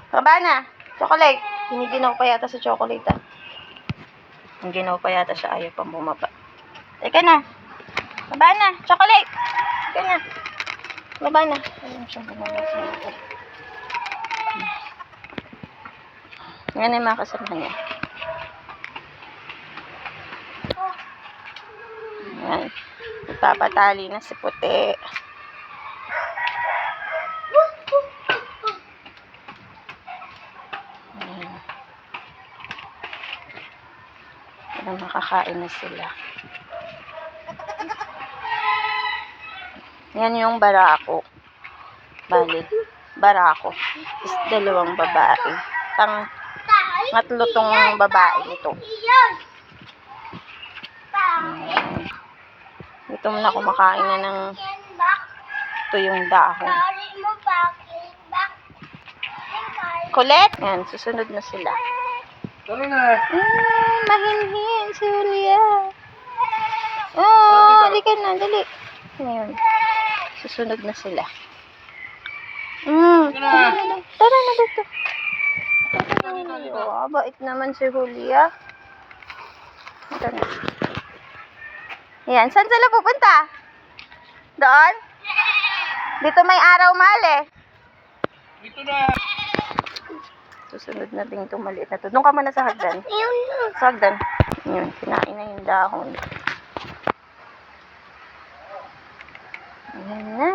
Baba na. Chocolate. Hiniginaw pa yata sa chocolate, ah. Hiniginaw pa yata siya. Ayaw pang bumaba. Teka na. Baba na. Chocolate. Teka na. Baba na. Ayaw siyang bumaba. Yan ay mga kasama niya. Yan. Ipapatali na si Puti. Makakain na sila. Yan yung barako. Bali, barako. Is dalawang babae. Tatlo tong babae ito. Ito na kumakain na ng ito yung dahon. Kulit. Yan, susunod na sila. Dali na. Mahinhin si Julia. Oh, halika na, dali. Ngayon, susunod na sila. Tara na dito. Oh, bait naman si Julia. Ito na. Yan, saan sila pupunta? Doon? Dito may araw, Male. Dito na. Susunod na din itong maliit na to. Doon ka muna sa hagdan. Sa hagdan. Yun, kinain na yung dahon. Ayan na.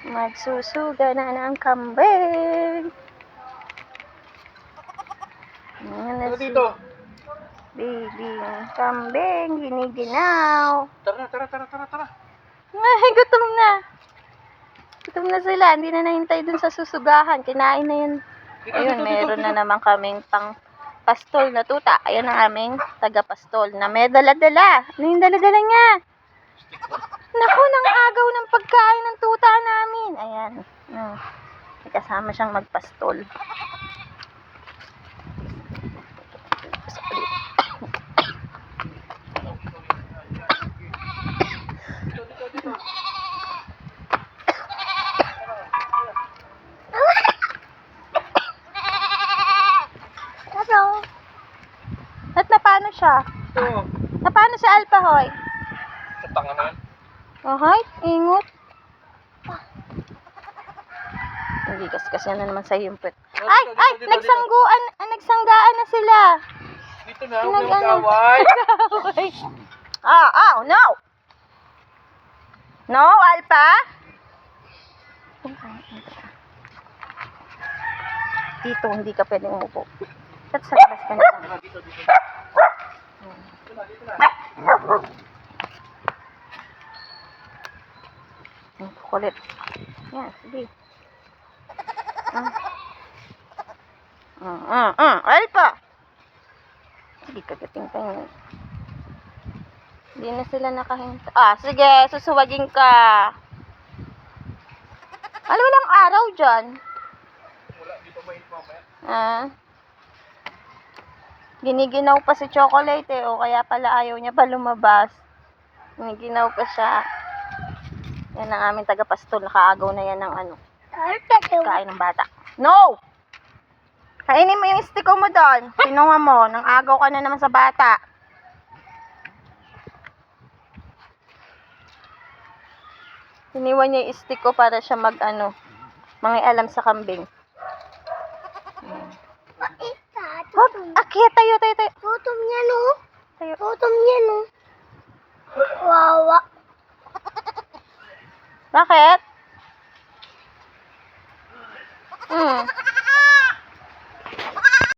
Magsusuga na ng kambing. Ayan na si Dito. baby kambing. Giniginaw. Tara. Ay, gutom na. Gutom na sila. Hindi na nahintay dun sa susugahan. Kinain na yun. Ayun, meron na naman kaming pang pastol na tuta. Ayan ang aming taga-pastol na may dala-dala. Ano yung dala-dala niya? Naku, nang agaw ng pagkain ng tuta namin. Ayan. May kasama siyang magpastol. At napano siya? Oo. Napano si Alpha Hoy? Tanga na yan. Ahoy, ingot. Hindi kasi na naman sa yung pet. Ay, nagsanggaan na sila. Dito na, huwag na mag-away. No. No, Alpha? Dito, hindi ka pwedeng umupo. Sa labas ka na. Dito. Kulit. Yan, sige. Alpha! Sige, kagating ka yun. Hindi na sila nakahinta. Sige, susuwagin ka. Walang araw dyan. Wala, dito mainit mamaya. Giniginaw pa si Chocolate o kaya pala ayaw niya pa lumabas. Giniginaw pa siya. Yan ang aming taga-pastol. Nakaagaw na yan ng kain ng bata. No! Kainin mo yung stiko mo doon. Pinuha mo. Nang agaw ka na naman sa bata. Iniwan niya yung stiko para siya mangialam sa kambing. Hop, akyat tayo. Gutom niya, no? Tayo. Gutom niya, no? Wawa. Bakit?